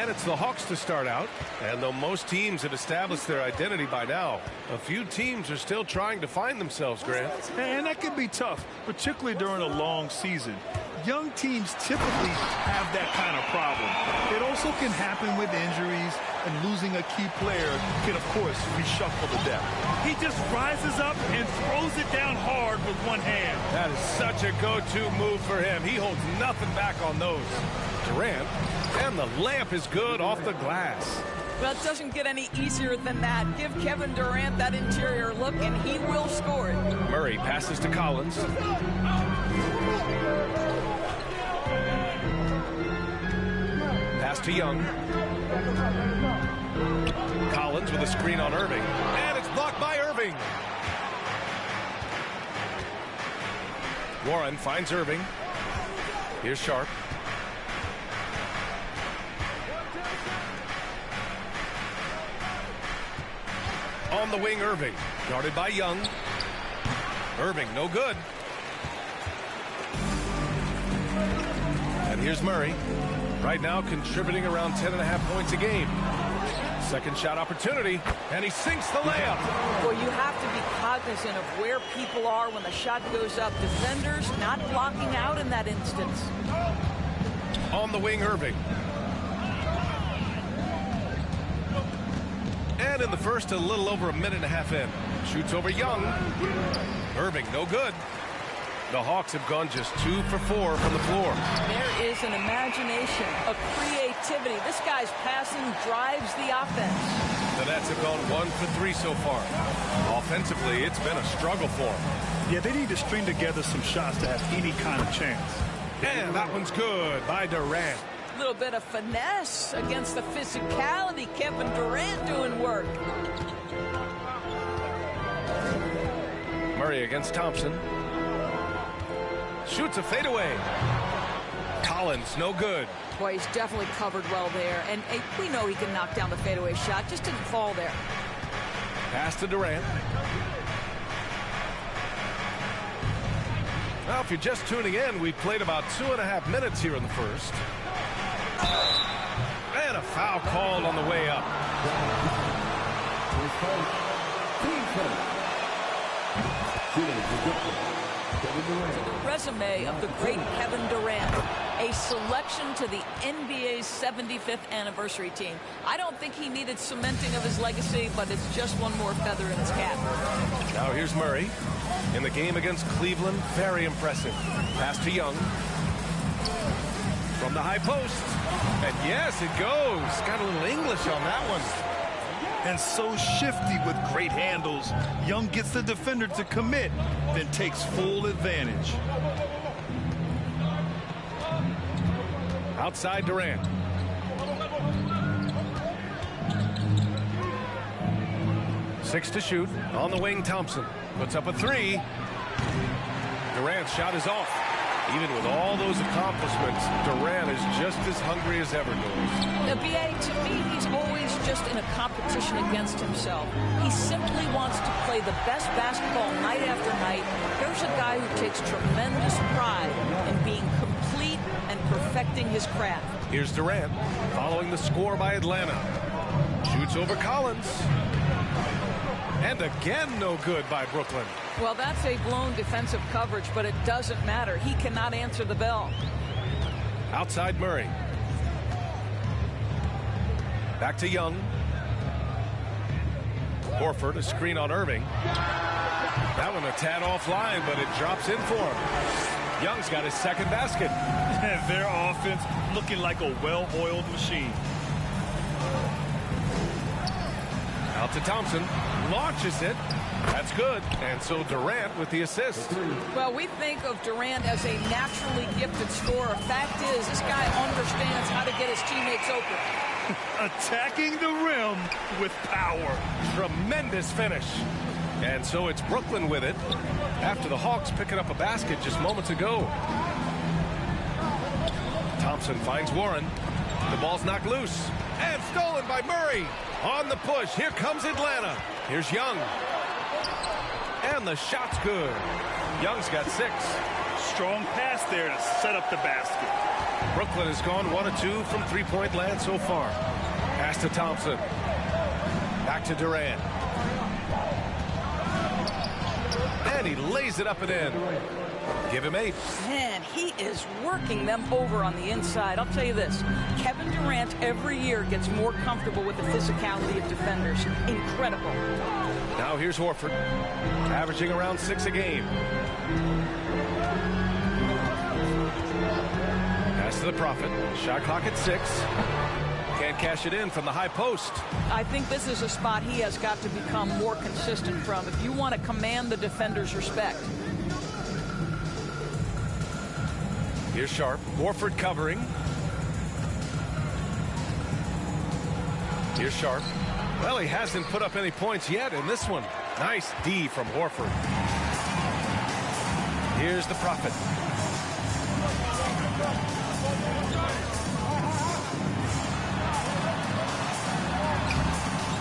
And it's the Hawks to start out. And though most teams have established their identity by now, a few teams are still trying to find themselves, Grant. And that can be tough, particularly during a long season. Young teams typically have that kind of problem. It also can happen with injuries, and losing a key player can, of course, reshuffle the deck. He just rises up and throws it down hard with one hand. That is such a go-to move for him. He holds nothing back on those. Durant, and the layup is good off the glass. Well, it doesn't get any easier than that. Give Kevin Durant that interior look, and he will score it. Murray passes to Collins. Pass to Young. Collins with a screen on Irving. And it's blocked by Irving. Warren finds Irving. Here's Sharp. On the wing, Irving. Guarded by Young. Irving, no good. And here's Murray. Right now contributing around 10.5 points a game. Second shot opportunity, and he sinks the layup. Well, you have to be cognizant of where people are when the shot goes up. Defenders not blocking out in that instance. On the wing, Irving. And in the first, a little over 1.5 minutes in. Shoots over Young. Irving, no good. The Hawks have gone just 2 for 4 from the floor. There is an imagination, a creativity. This guy's passing drives the offense. The Nets have gone 1 for 3 so far. Offensively, it's been a struggle for them. Yeah, they need to string together some shots to have any kind of chance. And that one's good by Durant. A little bit of finesse against the physicality. Kevin Durant doing work. Murray against Thompson. Shoots a fadeaway. Collins, no good. Boy, he's definitely covered well there. And we know he can knock down the fadeaway shot. Just didn't fall there. Pass to Durant. Well, if you're just tuning in, we played about 2.5 minutes here in the first. And a foul called on the way up. Resume of the great Kevin Durant, a selection to the NBA's 75th anniversary team. I don't think he needed cementing of his legacy, but it's just one more feather in his cap. Now here's Murray in the game against Cleveland. Very impressive. Pass to Young from the high post, and yes, it goes. Got a little English on that one. And so shifty with great handles. Young gets the defender to commit, then takes full advantage. Outside Durant. Six to shoot. On the wing, Thompson puts up a three. Durant's shot is off. Even with all those accomplishments, Durant is just as hungry as ever, Doris. The BA, to me, he's always just in a competition against himself. He simply wants to play the best basketball night after night. Here's a guy who takes tremendous pride in being complete and perfecting his craft. Here's Durant, following the score by Atlanta. Shoots over Collins. And again, no good by Brooklyn. Well, that's a blown defensive coverage, but it doesn't matter. He cannot answer the bell. Outside Murray. Back to Young. Horford, a screen on Irving. That one a tad offline, but it drops in for him. Young's got his second basket. Their offense looking like a well-oiled machine. Out to Thompson. Launches it. That's good. And so Durant with the assist. Well, we think of Durant as a naturally gifted scorer. Fact is, this guy understands how to get his teammates open. Attacking the rim with power. Tremendous finish. And so it's Brooklyn with it after the Hawks picking up a basket just moments ago. Thompson finds Warren. The ball's knocked loose. And stolen by Murray. On the push. Here comes Atlanta. Here's Young. And the shot's good. Young's got 6. Strong pass there to set up the basket. Brooklyn has gone 1 of 2 from three-point land so far. Pass to Thompson. Back to Durant. And he lays it up and in. Give him 8. Man, he is working them over on the inside. I'll tell you this, Kevin Durant every year gets more comfortable with the physicality of defenders. Incredible. Now here's Horford, averaging around 6 a game. Pass to the Prophet. Shot clock at 6. Can't cash it in from the high post. I think this is a spot he has got to become more consistent from if you want to command the defender's respect. Here's Sharp. Horford covering. Here's Sharp. Well, he hasn't put up any points yet in this one. Nice D from Horford. Here's the Prophet.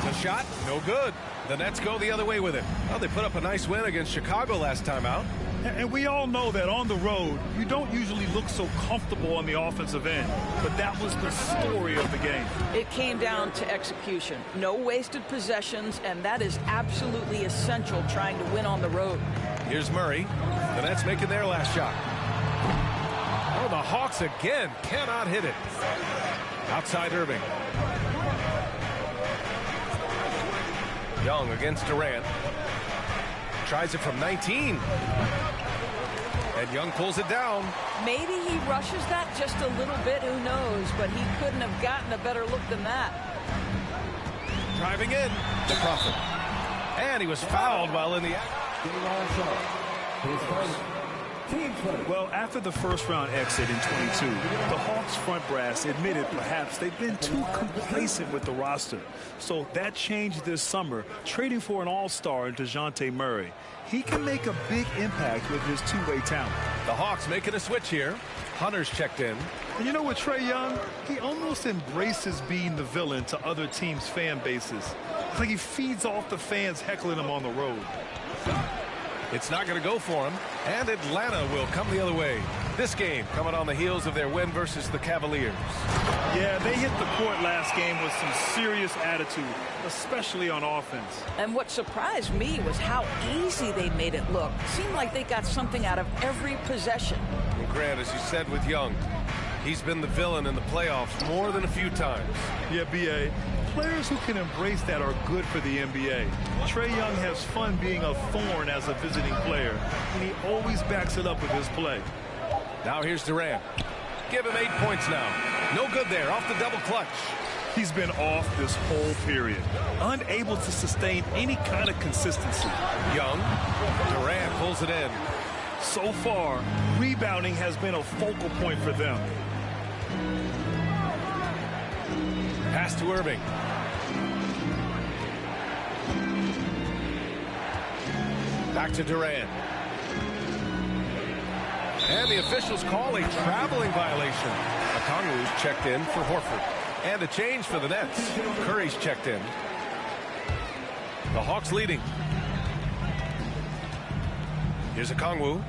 The shot, no good. The Nets go the other way with it. Well, they put up a nice win against Chicago last time out. And we all know that on the road, you don't usually look so comfortable on the offensive end. But that was the story of the game. It came down to execution. No wasted possessions, and that is absolutely essential trying to win on the road. Here's Murray. The Nets making their last shot. Oh, the Hawks again cannot hit it. Outside Irving. Young against Durant. Tries it from 19. And Young pulls it down. Maybe he rushes that just a little bit, who knows, but he couldn't have gotten a better look than that. Driving in, the Prophet. And he was fouled while in the act. Well, after the first-round exit in 22, the Hawks front brass admitted perhaps they've been too complacent with the roster. So that changed this summer, trading for an all-star in DeJounte Murray. He can make a big impact with his two-way talent. The Hawks making a switch here. Hunter's checked in. And you know what, Trae Young? He almost embraces being the villain to other teams' fan bases. It's like he feeds off the fans heckling him on the road. It's not going to go for him, and Atlanta will come the other way. This game coming on the heels of their win versus the Cavaliers. Yeah, they hit the court last game with some serious attitude, especially on offense. And what surprised me was how easy they made it look. It seemed like they got something out of every possession. Well, Grant, as you said with Young, he's been the villain in the playoffs more than a few times. Yeah, B.A., players who can embrace that are good for the NBA. Trae Young has fun being a thorn as a visiting player, and he always backs it up with his play. Now here's Durant. Give him 8 points now. No good there, off the double clutch. He's been off this whole period, unable to sustain any kind of consistency. Young, Durant pulls it in. So far, rebounding has been a focal point for them. Pass to Irving. Back to Durant. And the officials call a traveling violation. Okongwu's checked in for Horford. And a change for the Nets. Curry's checked in. The Hawks leading. Here's Okongwu.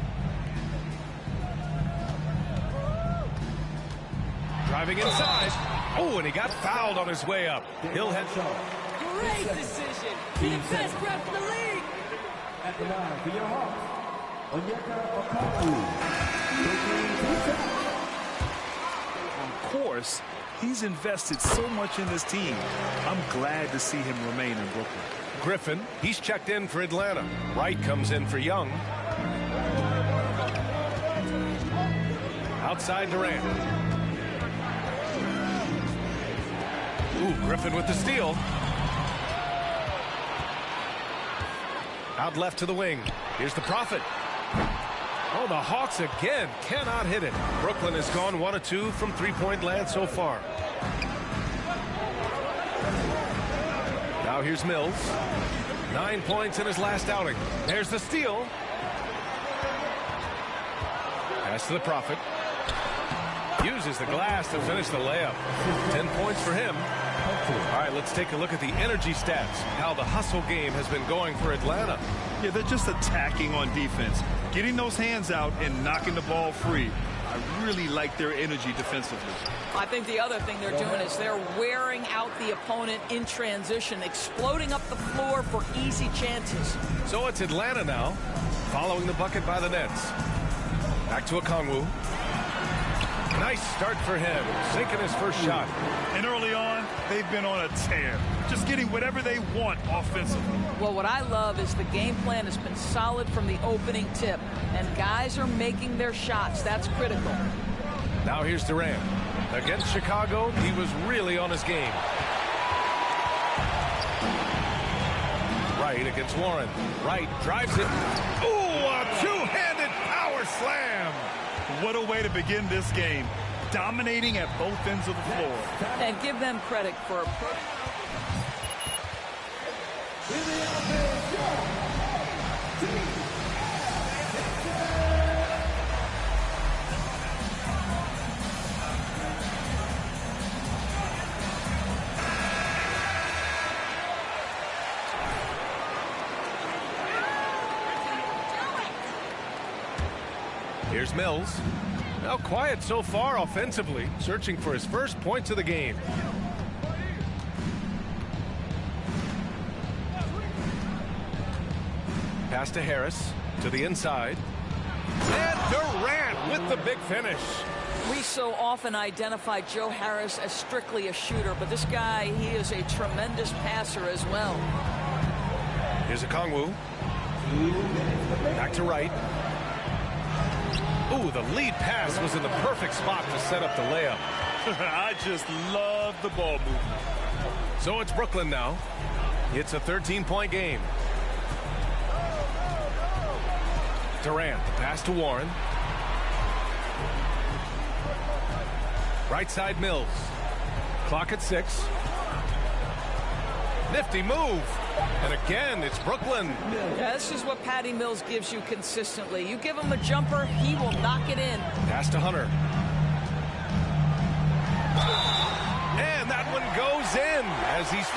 Driving inside. Oh, and he got fouled on his way up. He'll head. Great decision. The best ref in the league. At the line for your Hawks, Of course, he's invested so much in this team. I'm glad to see him remain in Brooklyn. Griffin, he's checked in for Atlanta. Wright comes in for Young. Outside Durant. Ooh, Griffin with the steal. Out left to the wing. Here's the Prophet. Oh, the Hawks again cannot hit it. Brooklyn has gone 1 of 2 from three-point land so far. Now here's Mills. 9 points in his last outing. There's the steal. Pass to the Prophet. Uses the glass to finish the layup. 10 points for him. All right, let's take a look at the energy stats. How the hustle game has been going for Atlanta. Yeah, they're just attacking on defense, getting those hands out and knocking the ball free. I really like their energy defensively. I think the other thing they're doing is they're wearing out the opponent in transition, exploding up the floor for easy chances. So it's Atlanta now, following the bucket by the Nets. Back to Okongwu. Nice start for him, sinking his first shot. And early on, they've been on a tear, just getting whatever they want offensively. Well, what I love is the game plan has been solid from the opening tip, and guys are making their shots. That's critical. Now here's Durant. Against Chicago, he was really on his game. Wright against Warren. Wright drives it. Ooh, a two-handed power slam. What a way to begin this game, dominating at both ends of the floor. And give them credit for Here's Mills. Now quiet so far offensively, searching for his first points of the game. Pass to Harris, to the inside. And Durant with the big finish. We so often identify Joe Harris as strictly a shooter, but this guy, he is a tremendous passer as well. Here's Okongwu. Back to Wright. Ooh, the lead pass was in the perfect spot to set up the layup. I just love the ball movement. So it's Brooklyn now. It's a 13-point game. Durant, the pass to Warren. Right side Mills. Clock at 6. Nifty move. And again, it's Brooklyn. Yeah, this is what Patty Mills gives you consistently. You give him a jumper, he will knock it in. Pass to Hunter. And that one goes in as he's...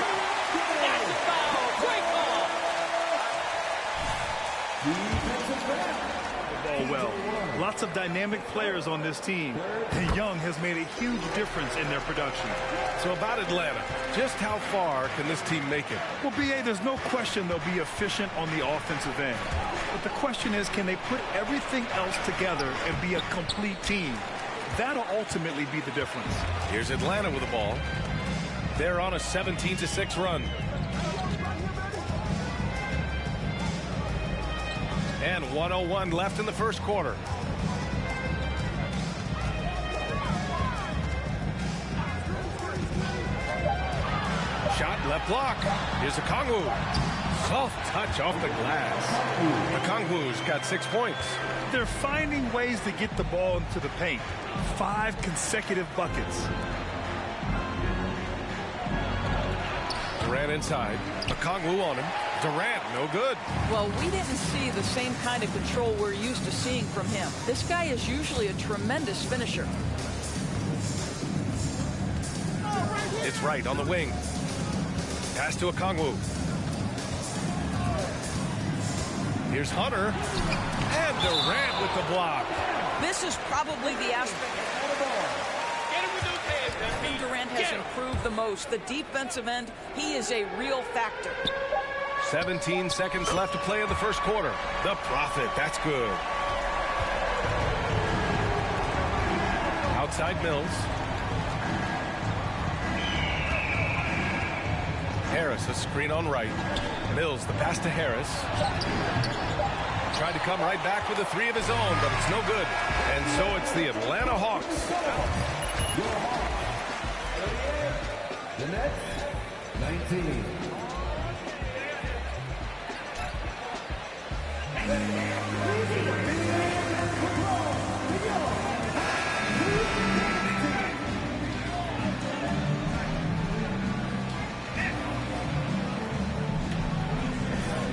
Ball well. Lots of dynamic players on this team. And Young has made a huge difference in their production. So about Atlanta, just how far can this team make it? Well, B.A., there's no question they'll be efficient on the offensive end. But the question is, can they put everything else together and be a complete team? That'll ultimately be the difference. Here's Atlanta with the ball. They're on a 17-6 run. And 1:01 left in the first quarter. Shot left block. Here's Okongwu. Soft touch off the glass. Okongwu's got 6 points. They're finding ways to get the ball into the paint. 5 consecutive buckets. Durant inside. Okongwu on him. Durant, no good. Well, we didn't see the same kind of control we're used to seeing from him. This guy is usually a tremendous finisher. It's Wright on the wing. Pass to Okongwu. Here's Hunter. And Durant with the block. This is probably the aspect Durant has improved the most. The defensive end, he is a real factor. 17 seconds left to play in the first quarter. The Prophet, that's good. Outside Mills. Harris, a screen on Wright. Mills, the pass to Harris. Tried to come right back with a 3 of his own, but it's no good. And so it's the Atlanta Hawks. The Nets, 19.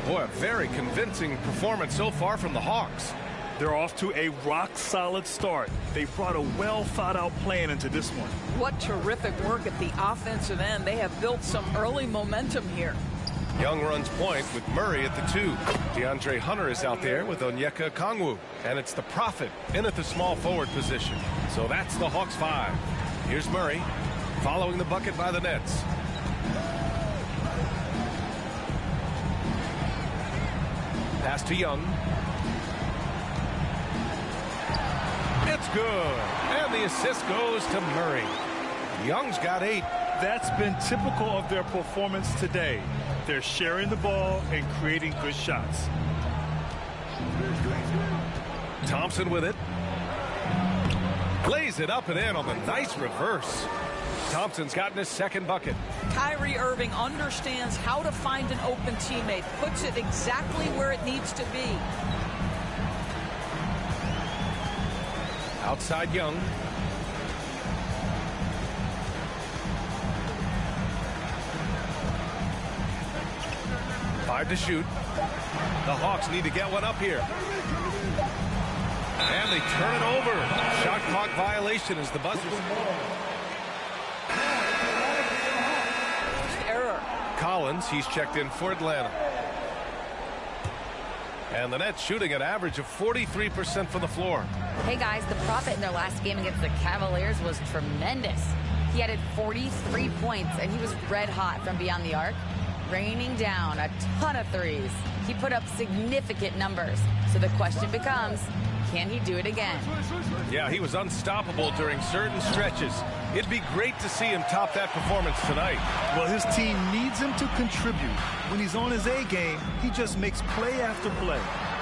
Boy, a very convincing performance so far from the Hawks. They're off to a rock-solid start. They brought a well-thought-out plan into this one. What terrific work at the offensive end. They have built some early momentum here. Young runs point with Murray at the 2. DeAndre Hunter is out there with Onyeka Okongwu. And it's the Prophet in at the small forward position. So that's the Hawks 5. Here's Murray following the bucket by the Nets. Pass to Young. It's good. And the assist goes to Murray. Young's got 8. That's been typical of their performance today. They're sharing the ball and creating good shots. Thompson with it. Lays it up and in on the nice reverse. Thompson's gotten his second bucket. Kyrie Irving understands how to find an open teammate, puts it exactly where it needs to be. Outside Young. Five to shoot. The Hawks need to get one up here. And they turn it over. Shot clock violation as the buzzer. Error. Collins, he's checked in for Atlanta. And the Nets shooting an average of 43% from the floor. Hey guys, the Prophet in their last game against the Cavaliers was tremendous. He added 43 points and he was red hot from beyond the arc, raining down a ton of threes. He put up significant numbers. So the question becomes, can he do it again? Yeah, he was unstoppable during certain stretches. It'd be great to see him top that performance tonight. Well, his team needs him to contribute. When he's on his A game, he just makes play after play.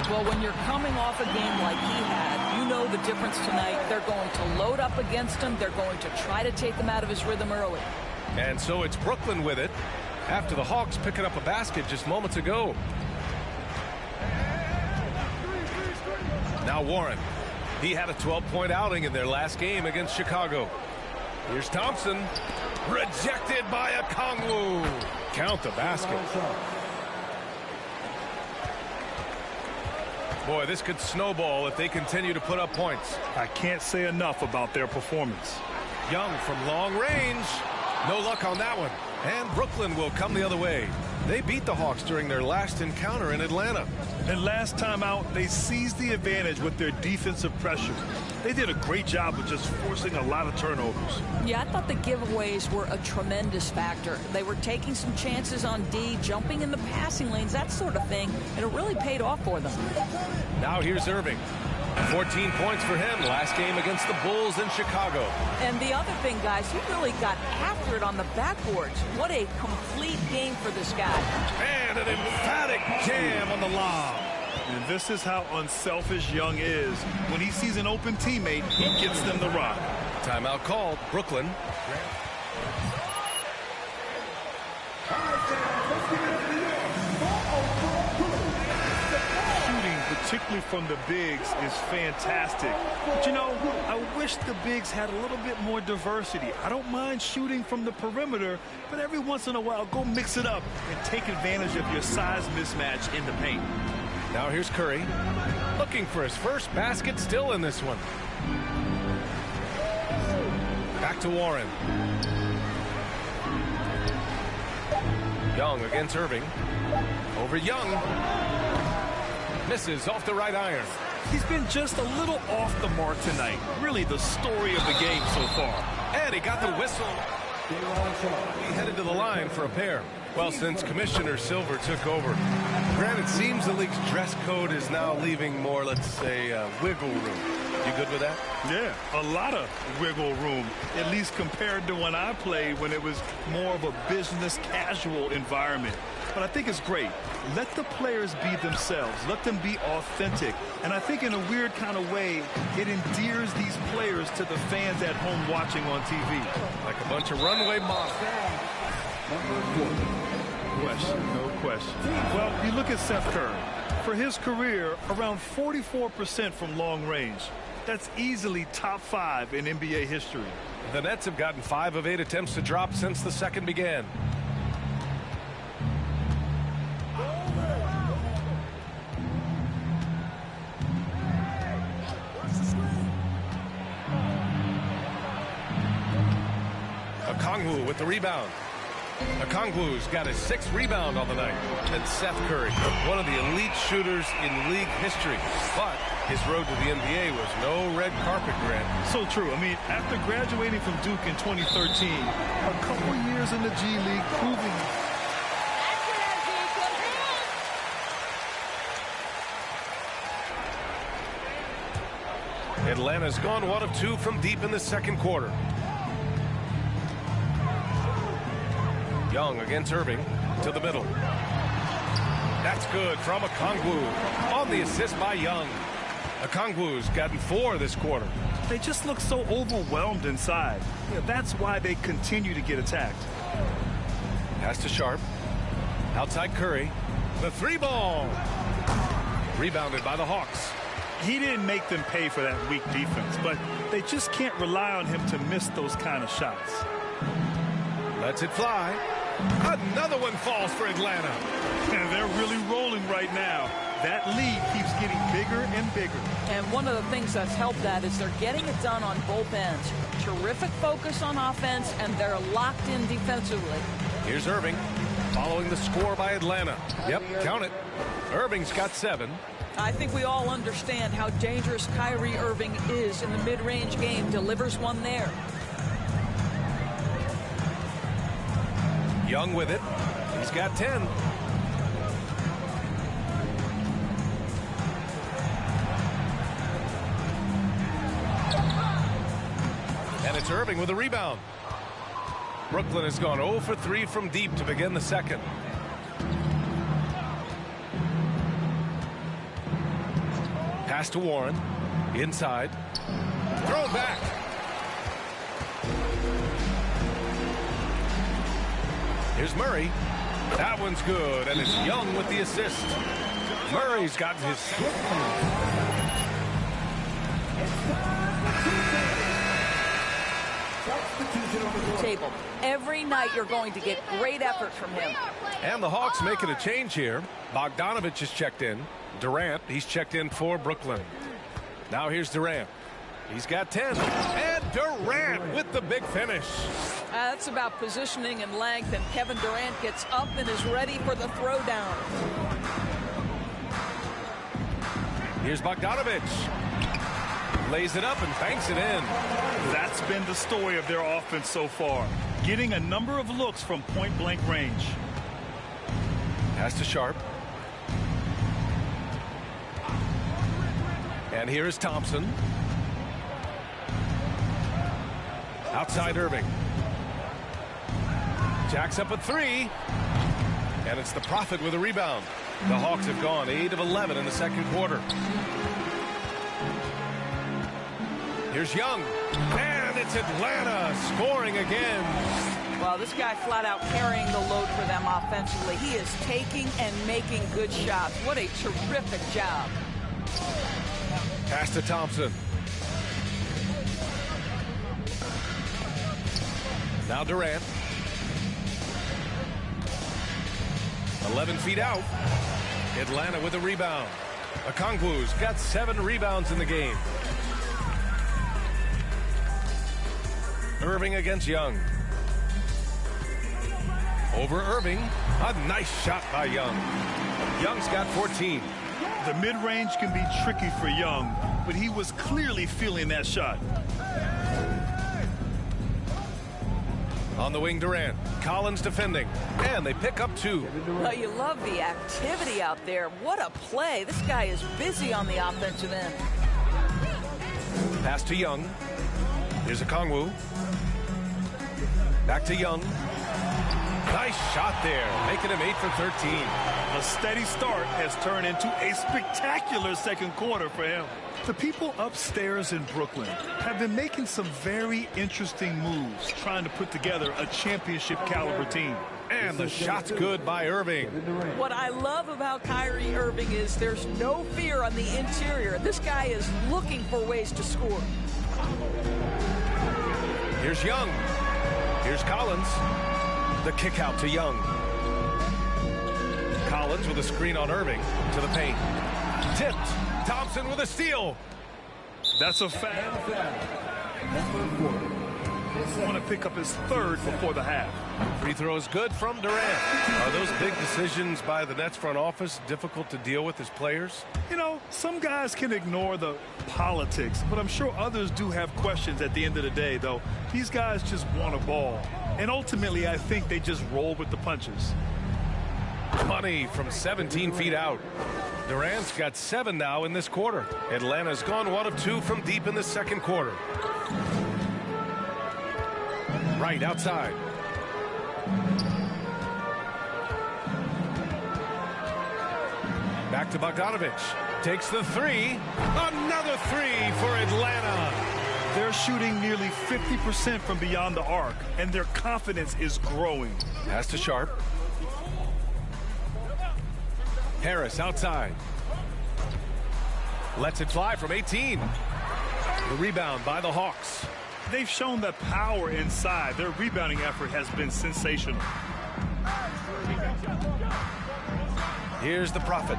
Well, when you're coming off a game like he had, you know the difference tonight. They're going to load up against him. They're going to try to take him out of his rhythm early. And so it's Brooklyn with it after the Hawks picking up a basket just moments ago. Now Warren. He had a 12-point outing in their last game against Chicago. Here's Thompson. Rejected by Okongwu. Count the basket. Boy, this could snowball if they continue to put up points. I can't say enough about their performance. Young from long range. No luck on that one. And Brooklyn will come the other way. They beat the Hawks during their last encounter in Atlanta. And last time out, they seized the advantage with their defensive pressure. They did a great job of just forcing a lot of turnovers. Yeah, I thought the giveaways were a tremendous factor. They were taking some chances on D, jumping in the passing lanes, that sort of thing, and it really paid off for them. Now here's Irving. 14 points for him last game against the Bulls in Chicago. And the other thing, guys, he really got after it on the backboards. What a complete game for this guy. And an emphatic jam on the lob. And this is how unselfish Young is. When he sees an open teammate, he gets them the rock. Timeout called. Brooklyn. Particularly from the bigs is fantastic. But you know, I wish the bigs had a little bit more diversity. I don't mind shooting from the perimeter, but every once in a while go mix it up and take advantage of your size mismatch in the paint. Now here's Curry looking for his first basket, still in this one. Back to Warren. Young against Irving. Over Young. Misses off the right iron. He's been just a little off the mark tonight. Really the story of the game so far. And he got the whistle. He headed to the line for a pair. Well, since Commissioner Silver took over, granted, it seems the league's dress code is now leaving more, let's say, wiggle room. You good with that? Yeah, a lot of wiggle room, at least compared to when I played when it was more of a business casual environment. But I think it's great. Let the players be themselves. Let them be authentic. And I think in a weird kind of way, it endears these players to the fans at home watching on TV. Like a bunch of runway models. No question. Well, you look at Seth Curry. For his career, around 44% from long range. That's easily top 5 in NBA history. The Nets have gotten 5 of 8 attempts to drop since the second began. Okongwu with the rebound. Okongwu's got his 6th rebound on the night. And Seth Curry, one of the elite shooters in league history. But his road to the NBA was no red carpet, Grant. So true. I mean, after graduating from Duke in 2013, a couple years in the G League proving. Atlanta's gone 1 of 2 from deep in the second quarter. Young against Irving to the middle. That's good from Okongwu on the assist by Young. Okongwu's gotten 4 this quarter. They just look so overwhelmed inside. Yeah, that's why they continue to get attacked. Pass to Sharp. Outside Curry. The 3-ball. Rebounded by the Hawks. He didn't make them pay for that weak defense, but they just can't rely on him to miss those kind of shots. Lets it fly. Another one falls for Atlanta. And they're really rolling right now. That lead keeps getting bigger and bigger. And one of the things that's helped that is they're getting it done on both ends. Terrific focus on offense, and they're locked in defensively. Here's Irving following the score by Atlanta. Yep, count it. Irving's got 7. I think we all understand how dangerous Kyrie Irving is in the mid-range game. Delivers one there. Young with it. He's got 10. And it's Irving with a rebound. Brooklyn has gone 0 for 3 from deep to begin the second. Pass to Warren. Inside. Throw it back. Here's Murray. That one's good, and it's Young with the assist. Murray's got his... Table. Every night you're going to get great effort from him. And the Hawks making a change here. Bogdanovich is checked in. Durant, he's checked in for Brooklyn. Now here's Durant. He's got 10. And Durant with the big finish. That's about positioning and length, and Kevin Durant gets up and is ready for the throwdown. Here's Bogdanovich. Lays it up and banks it in. That's been the story of their offense so far. Getting a number of looks from point-blank range. Pass to Sharp. And here is Thompson. Outside Irving. Jacks up a 3. And it's the Prophet with a rebound. The Hawks have gone 8 of 11 in the second quarter. Here's Young. And it's Atlanta scoring again. Well, this guy flat out carrying the load for them offensively. He is taking and making good shots. What a terrific job. Pass to Thompson. Now Durant. 11 feet out. Atlanta with a rebound. Okongwu's got 7 rebounds in the game. Irving against Young. Over Irving. A nice shot by Young. Young's got 14. The mid-range can be tricky for Young, but he was clearly feeling that shot. On the wing, Durant. Collins defending. And they pick up 2. Well, you love the activity out there. What a play. This guy is busy on the offensive end. Pass to Young. Here's Okongwu. Back to Young. Nice shot there, making him 8 for 13. A steady start has turned into a spectacular second quarter for him. The people upstairs in Brooklyn have been making some very interesting moves, trying to put together a championship caliber team. And the shot's good by Irving. What I love about Kyrie Irving is there's no fear on the interior. This guy is looking for ways to score. Here's Young. Here's Collins. The kick out to Young. Collins with a screen on Irving to the paint. Tipped. Thompson with a steal. That's a foul. want to pick up his third before the half. Free throw is good from Durant. Are those big decisions by the Nets front office difficult to deal with as players? You know, some guys can ignore the politics, but I'm sure others do have questions at the end of the day, though. These guys just want a ball. And ultimately, I think they just roll with the punches. Money from 17 feet out. Durant's got 7 now in this quarter. Atlanta's gone 1 of 2 from deep in the second quarter. Right outside. Back to Bogdanovich. Takes the 3. Another 3 for Atlanta. They're shooting nearly 50% from beyond the arc, and their confidence is growing. Pass to Sharp. Harris outside. Lets it fly from 18. The rebound by the Hawks. They've shown the power inside. Their rebounding effort has been sensational. Here's the Prophet.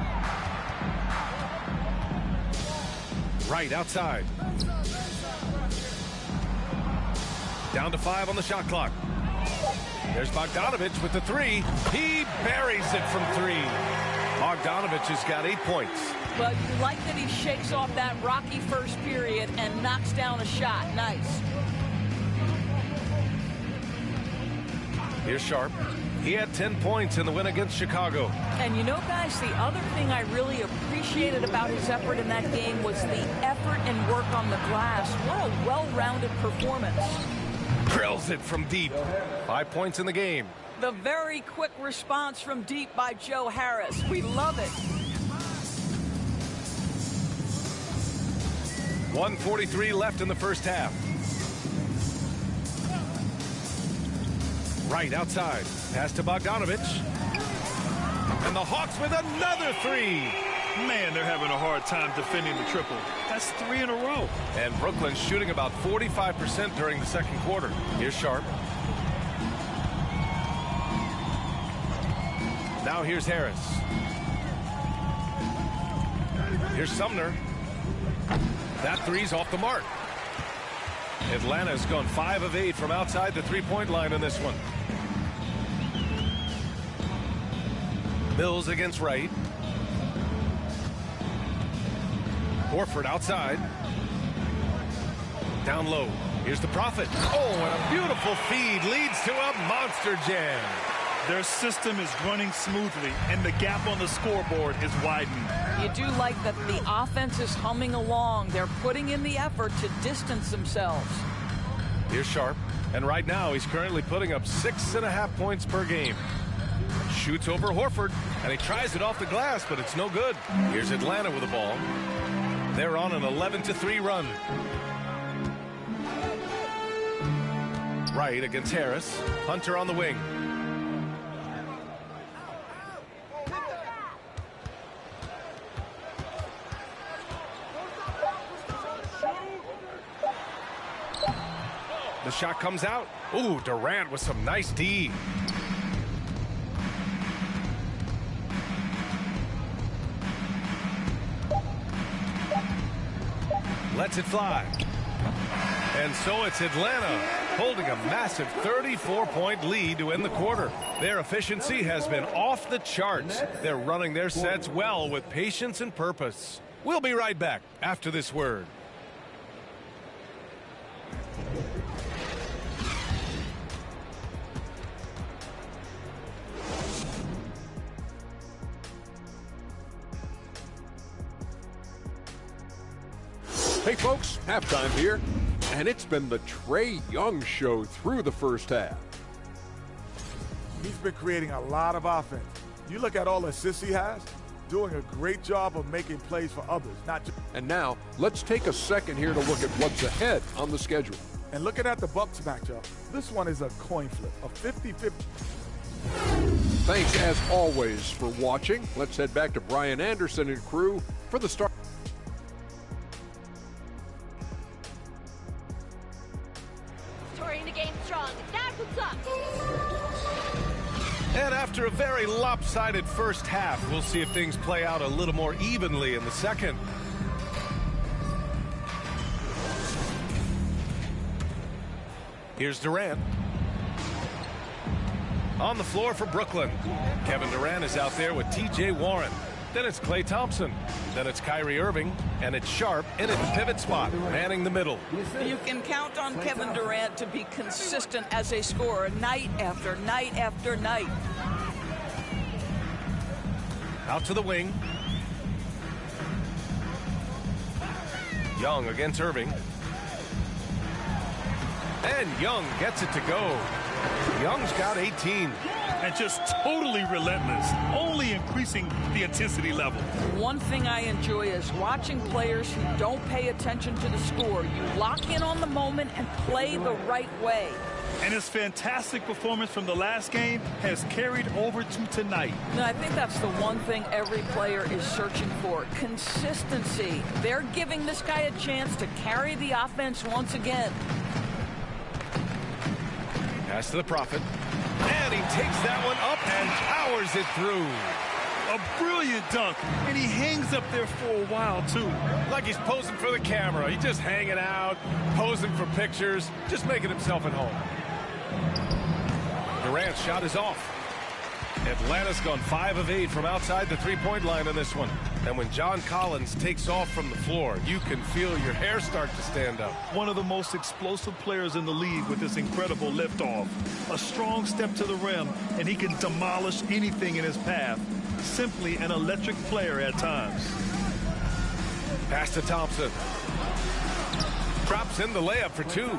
Right outside. Down to 5 on the shot clock. There's Bogdanovich with the 3. He buries it from 3. Bogdanovich has got 8 points. But you like that he shakes off that rocky first period and knocks down a shot. Nice. Here's Sharp. He had 10 points in the win against Chicago. And you know, guys, the other thing I really appreciated about his effort in that game was the effort and work on the glass. What a well-rounded performance. Drills it from deep. 5 points in the game. The very quick response from deep by Joe Harris. We love it. 1:43 left in the first half. Right outside. Pass to Bogdanovich. And the Hawks with another 3. Man, they're having a hard time defending the triple. That's 3 in a row. And Brooklyn's shooting about 45% during the second quarter. Here's Sharp. Now here's Harris. Here's Sumner. That 3's off the mark. Atlanta's gone 5 of 8 from outside the three-point line in this one. Mills against Wright. Horford outside. Down low. Here's the Prophet. Oh, and a beautiful feed leads to a monster jam. Their system is running smoothly, and the gap on the scoreboard is widening. You do like that the offense is humming along. They're putting in the effort to distance themselves. Here's Sharp. And right now, he's currently putting up 6.5 points per game. Shoots over Horford, and he tries it off the glass, but it's no good. Here's Atlanta with the ball. They're on an 11-3 run. Wright against Harris. Hunter on the wing. The shot comes out. Ooh, Durant with some nice D. Lets it fly. And so it's Atlanta holding a massive 34-point lead to end the quarter. Their efficiency has been off the charts. They're running their sets well with patience and purpose. We'll be right back after this word. Hey folks, halftime here, and it's been the Trae Young show through the first half. He's been creating a lot of offense. You look at all the assists he has, doing a great job of making plays for others, not just. And now, let's take a second here to look at what's ahead on the schedule. And looking at the Bucks matchup, this one is a coin flip, a 50-50. Thanks as always for watching. Let's head back to Brian Anderson and crew for the start. The game strong. That's what's up. And after a very lopsided first half, we'll see if things play out a little more evenly in the second. Here's Durant. On the floor for Brooklyn. Kevin Durant is out there with T.J. Warren. Then it's Klay Thompson. Then it's Kyrie Irving. And it's Sharp in at the pivot spot, manning the middle. You can count on Kevin Durant to be consistent as a scorer night after night after night. Out to the wing. Young against Irving. And Young gets it to go. Young's got 18. And just totally relentless, only increasing the intensity level. One thing I enjoy is watching players who don't pay attention to the score. You lock in on the moment and play the right way. And his fantastic performance from the last game has carried over to tonight. No, I think that's the one thing every player is searching for. Consistency. They're giving this guy a chance to carry the offense once again. Pass to the Prophet. And he takes that one up and powers it through. A brilliant dunk, and he hangs up there for a while, too. Like he's posing for the camera. He's just hanging out, posing for pictures, just making himself at home. Durant's shot is off. Atlanta's gone 5 of 8 from outside the three-point line in this one. And when John Collins takes off from the floor, you can feel your hair start to stand up. One of the most explosive players in the league with this incredible liftoff. A strong step to the rim, and he can demolish anything in his path. Simply an electric player at times. Pass to Thompson. Drops in the layup for 2.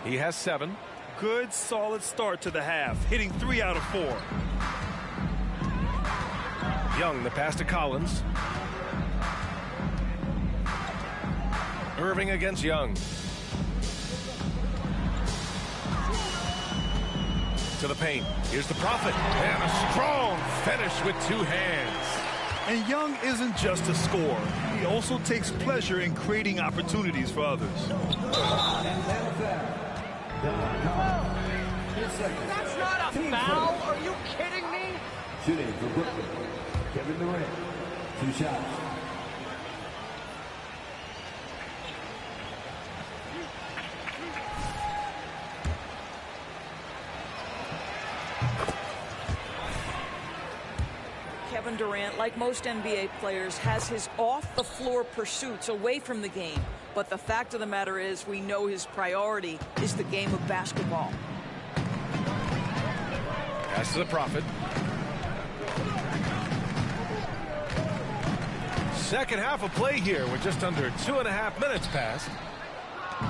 He has 7. Good, solid start to the half, hitting 3 out of 4. Young, the pass to Collins. Irving against Young. To the paint. Here's the Prophet. And a strong finish with 2 hands. And Young isn't just a scorer. He also takes pleasure in creating opportunities for others. That's not a foul. Are you kidding me? Shooting for Brooklyn. Kevin Durant. 2 shots. Kevin Durant, like most NBA players, has his off-the-floor pursuits away from the game. But the fact of the matter is, we know his priority is the game of basketball. Pass to the Prophet. Second half of play here with just under 2.5 minutes passed.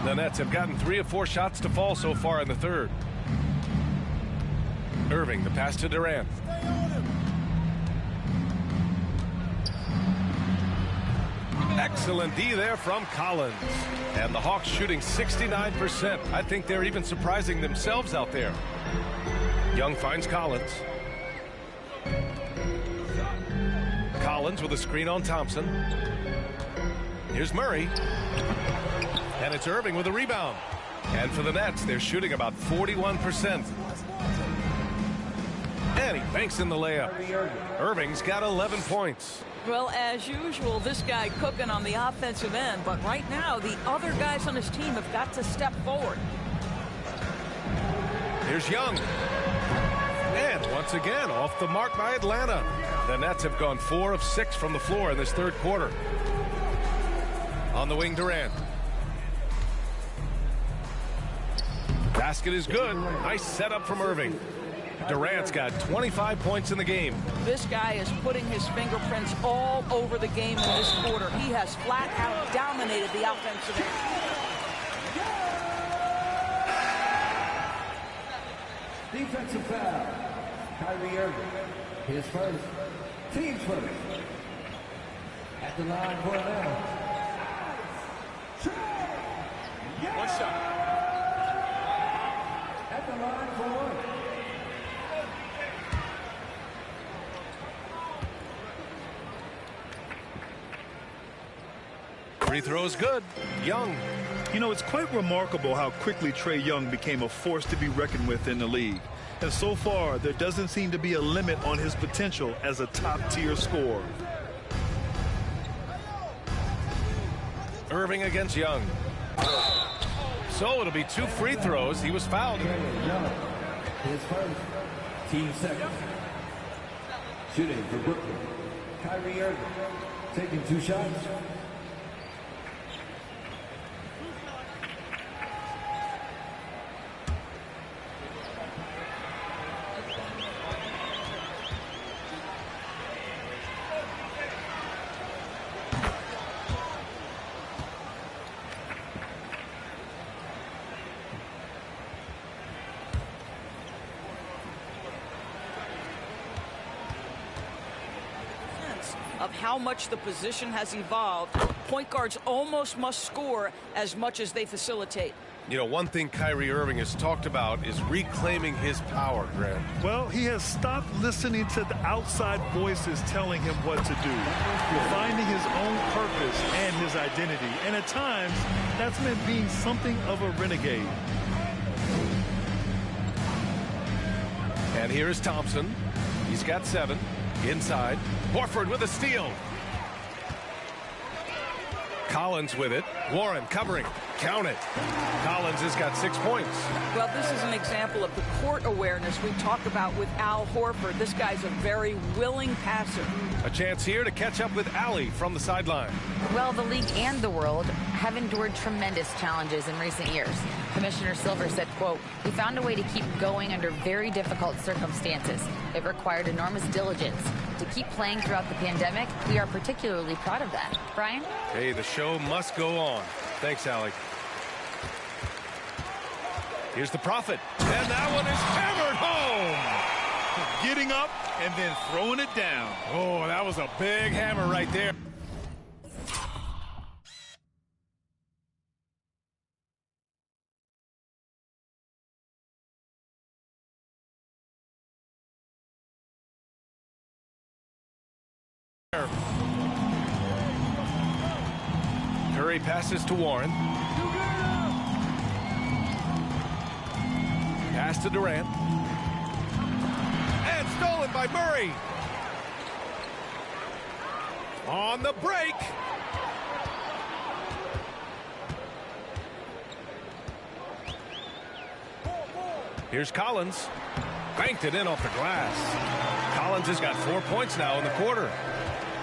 The Nets have gotten 3 of 4 shots to fall so far in the third. Irving, the pass to Durant. Excellent D there from Collins. And the Hawks shooting 69%. I think they're even surprising themselves out there. Young finds Collins. Collins with a screen on Thompson. Here's Murray. And it's Irving with a rebound. And for the Nets, they're shooting about 41%. And he banks in the layup. Irving's got 11 points. Well, as usual, this guy cooking on the offensive end. But right now, the other guys on his team have got to step forward. Here's Young. And once again, off the mark by Atlanta. The Nets have gone 4 of 6 from the floor in this third quarter. On the wing, Durant. Basket is good. Nice setup from Irving. Durant's got 25 points in the game. This guy is putting his fingerprints all over the game in this quarter. He has flat out dominated the offensive end. Defensive foul. Kyrie Irving. His first. Team's first. At the line for Atlanta. One shot. At the line for Free throw's good. Young. You know, it's quite remarkable how quickly Trae Young became a force to be reckoned with in the league. And so far, there doesn't seem to be a limit on his potential as a top-tier scorer. Irving against Young. So it'll be 2 free throws. He was fouled. His first, team second. Shooting for Brooklyn, Kyrie Irving, taking 2 shots. Of how much the position has evolved, point guards almost must score as much as they facilitate. You know, one thing Kyrie Irving has talked about is reclaiming his power, Grant. Well, he has stopped listening to the outside voices telling him what to do, finding his own purpose and his identity. And at times, that's meant being something of a renegade. And here is Thompson. He's got 7. Inside. Horford with a steal. Collins with it. Warren covering. Count it. Collins has got 6 points. Well, this is an example of the court awareness we talk about with Al Horford. This guy's a very willing passer. A chance here to catch up with Allie from the sideline. Well, the league and the world have endured tremendous challenges in recent years. Commissioner Silver said, quote, "We found a way to keep going under very difficult circumstances. It required enormous diligence. To keep playing throughout the pandemic, we are particularly proud of that." Brian? Hey, the show must go on. Thanks, Allie. Here's the Prophet. And that one is hammered home. Getting up and then throwing it down. Oh, that was a big hammer right there. Curry passes to Warren. Pass to Durant. And stolen by Murray. On the break. Here's Collins. Banked it in off the glass. Collins has got 4 points now in the quarter.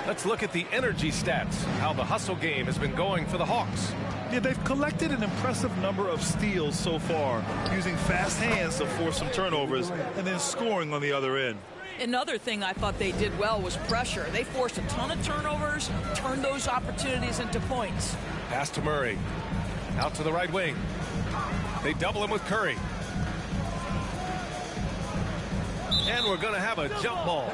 Let's look at the energy stats, how the hustle game has been going for the Hawks. Yeah, they've collected an impressive number of steals so far, using fast hands to force some turnovers and then scoring on the other end. Another thing I thought they did well was pressure. They forced a ton of turnovers, turned those opportunities into points. Pass to Murray. Out to the right wing. They double him with Curry. And we're going to have a jump ball.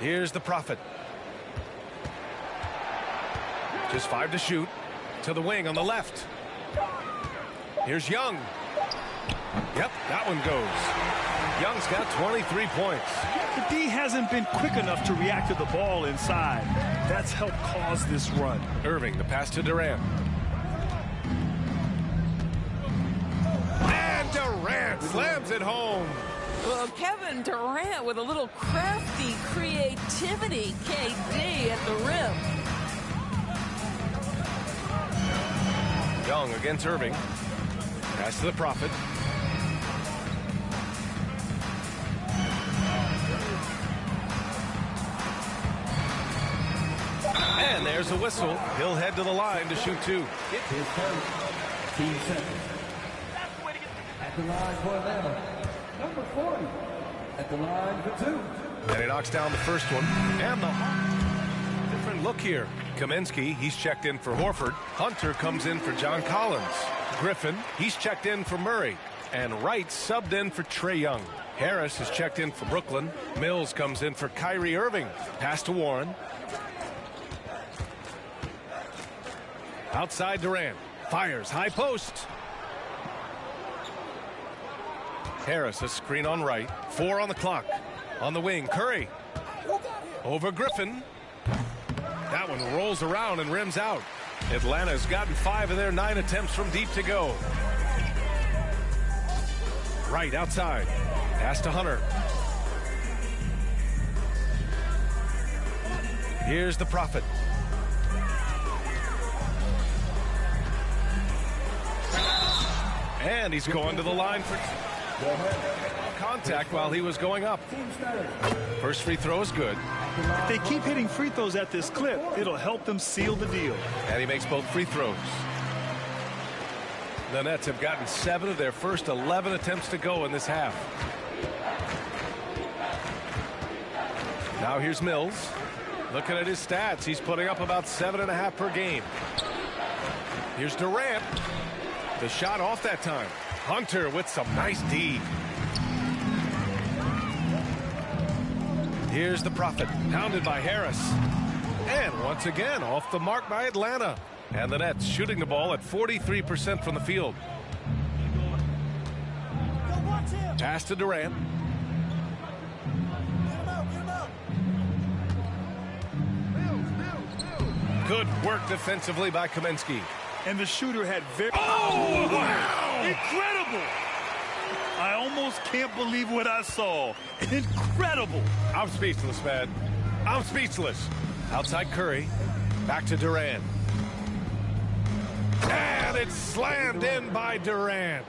Here's the Prophet. Just 5 to shoot. To the wing on the left. Here's Young. Yep, that one goes. Young's got 23 points. The D hasn't been quick enough to react to the ball inside. That's helped cause this run. Irving, the pass to Durant. And Durant slams it home. Well, Kevin Durant with a little crafty creativity, KD at the rim. Young against Irving. Pass to the Prophet. And there's a whistle. He'll head to the line to shoot 2. His first, team second. At the line for Atlanta, number 40. At the line for 2. And he knocks down the first one. And the different look here. Kaminsky, he's checked in for Horford. Hunter comes in for John Collins. Griffin, he's checked in for Murray. And Wright subbed in for Trae Young. Harris is checked in for Brooklyn. Mills comes in for Kyrie Irving. Pass to Warren. Outside Durant. Fires. High post. Harris, a screen on Wright. 4 on the clock. On the wing, Curry. Over Griffin. That one rolls around and rims out. Atlanta's gotten 5 of their 9 attempts from deep to go. Wright outside. Pass to Hunter. Here's the Prophet. And he's going to the line for contact while he was going up. First free throw is good. If they keep hitting free throws at this clip, it'll help them seal the deal. And he makes both free throws. The Nets have gotten 7 of their first 11 attempts to go in this half. Now here's Mills. Looking at his stats, he's putting up about 7.5 per game. Here's Durant. The shot off that time. Hunter with some nice D. Here's the Prophet, pounded by Harris. And once again, off the mark by Atlanta. And the Nets shooting the ball at 43% from the field. Pass to Durant. Good work defensively by Kaminsky. And the shooter had very... Oh, wow! Incredible! I almost can't believe what I saw. Incredible! I'm speechless, man. I'm speechless. Outside Curry. Back to Durant. And it's slammed in by Durant.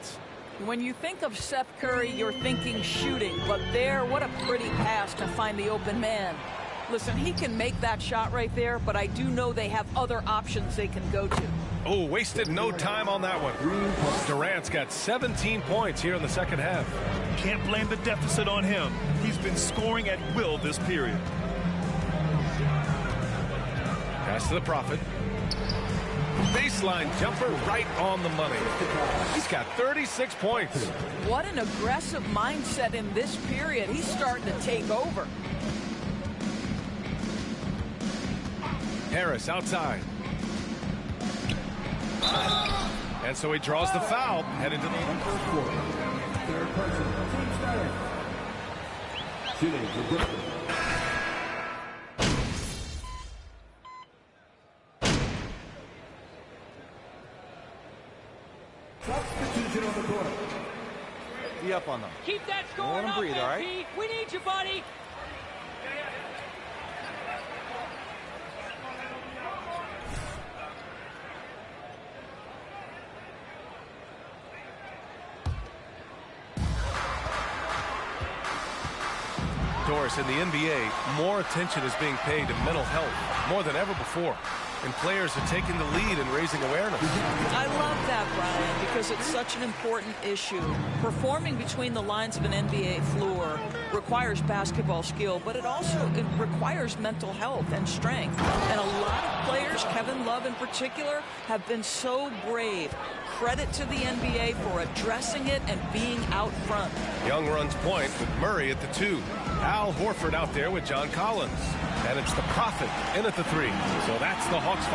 When you think of Seth Curry, you're thinking shooting. But there, what a pretty pass to find the open man. Listen, he can make that shot right there, but I do know they have other options they can go to. Oh, wasted no time on that one. Durant's got 17 points here in the second half. Can't blame the deficit on him. He's been scoring at will this period. Pass to the Prophet. Baseline jumper right on the money. He's got 36 points. What an aggressive mindset in this period. He's starting to take over. Harris outside. And so he draws the foul, headed to the first quarter. Third person, team starter. Shooting for Brooklyn. Substitution on the court. Be up on them. Keep that score Let them breathe, all right? MP. We need you, buddy. Doris, in the NBA, more attention is being paid to mental health more than ever before. And players are taking the lead in raising awareness. I love that, Brian, because it's such an important issue. Performing between the lines of an NBA floor requires basketball skill, but it requires mental health and strength. And a lot of players, Kevin Love in particular, have been so brave. Credit to the NBA for addressing it and being out front. Young runs point with Murray at the 2. Al Horford out there with John Collins. And it's the Prophet in at the 3. So that's the Hawks 5.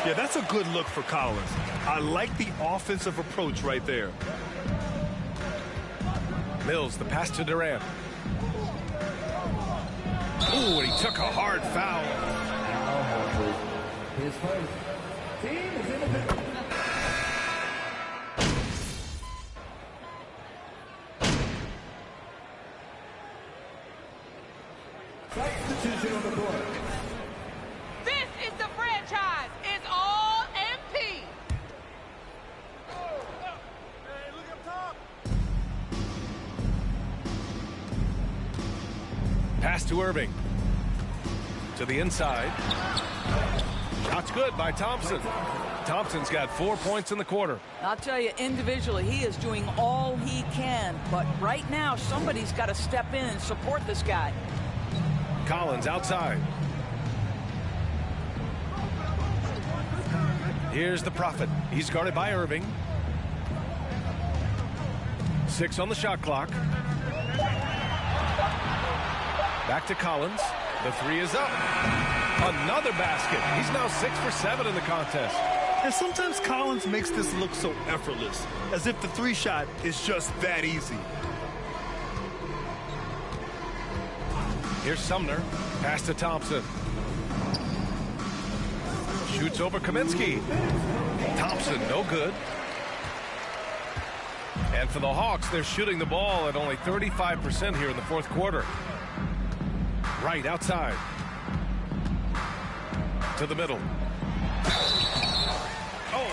Yeah, that's a good look for Collins. I like the offensive approach right there. Mills, the pass to Durant. Ooh, and he took a hard foul. His first. Team is in the picture. Substitution on the court. This is the franchise. It's all MP. Hey, look up top. Pass to Irving. To the inside. Shot's good by Thompson. Thompson's got 4 points in the quarter. I'll tell you, individually, he is doing all he can. But right now, somebody's got to step in and support this guy. Collins outside. Here's the Prophet. He's guarded by Irving. 6 on the shot clock. Back to Collins. The 3 is up. Another basket. He's now 6 for 7 in the contest. And sometimes Collins makes this look so effortless, as if the 3 shot is just that easy. Here's Sumner. Pass to Thompson. Shoots over Kaminsky. Thompson, no good. And for the Hawks, they're shooting the ball at only 35% here in the fourth quarter. Right outside. To the middle. Oh.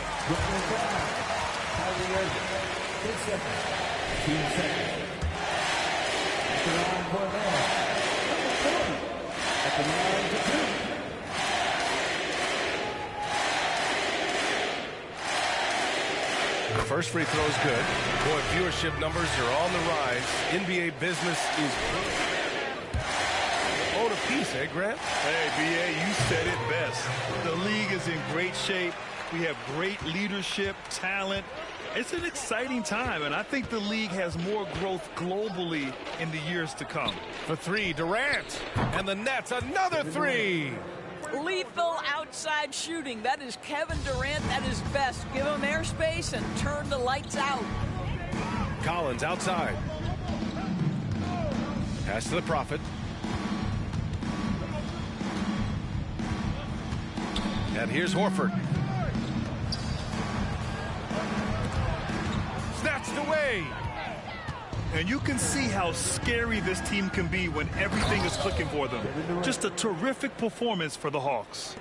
First free throw is good. Boy, viewership numbers are on the rise. NBA business is good. Own a piece, eh, Grant? Hey, B.A., you said it best. The league is in great shape. We have great leadership, talent. It's an exciting time, and I think the league has more growth globally in the years to come. For three, Durant. And the Nets, another three. Lethal outside shooting. That is Kevin Durant at his best. Give him airspace and turn the lights out. Collins outside. Pass to the Prophet. And here's Horford. Snatched away. And you can see how scary this team can be when everything is clicking for them. Just a terrific performance for the Hawks.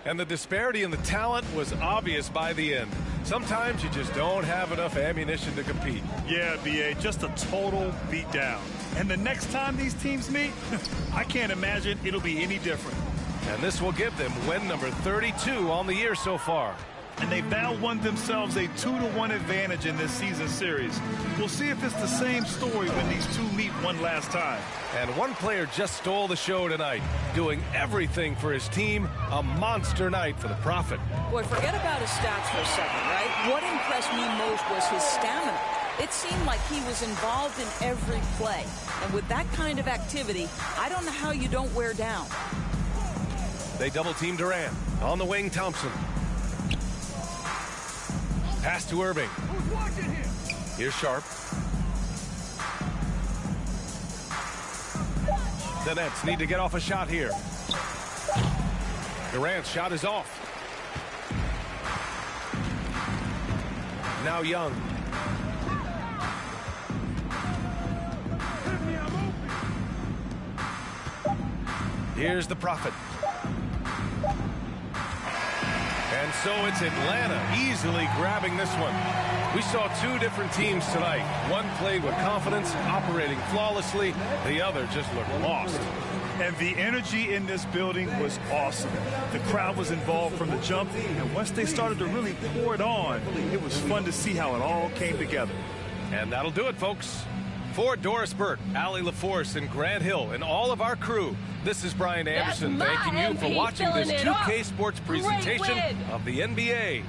And the disparity in the talent was obvious by the end. Sometimes you just don't have enough ammunition to compete. Yeah, B.A., just a total beatdown. And the next time these teams meet, I can't imagine it'll be any different. And this will give them win number 32 on the year so far. And they've now won themselves a 2-1 advantage in this season series. We'll see if it's the same story when these two meet one last time. And one player just stole the show tonight, doing everything for his team. A monster night for the Prophet. Boy, forget about his stats for a second, right? What impressed me most was his stamina. It seemed like he was involved in every play. And with that kind of activity, I don't know how you don't wear down. They double-team Durant. On the wing, Thompson. Pass to Irving. Here's Sharp. The Nets need to get off a shot here. Durant's shot is off. Now Young. Here's the Prophet. And so it's Atlanta easily grabbing this one. We saw two different teams tonight. One played with confidence, operating flawlessly. The other just looked lost. And the energy in this building was awesome. The crowd was involved from the jump, and once they started to really pour it on, it was fun to see how it all came together. And that'll do it, folks. For Doris Burke, Allie LaForce, and Grant Hill, and all of our crew, this is Brian Anderson thanking you for watching this 2K Sports presentation of the NBA.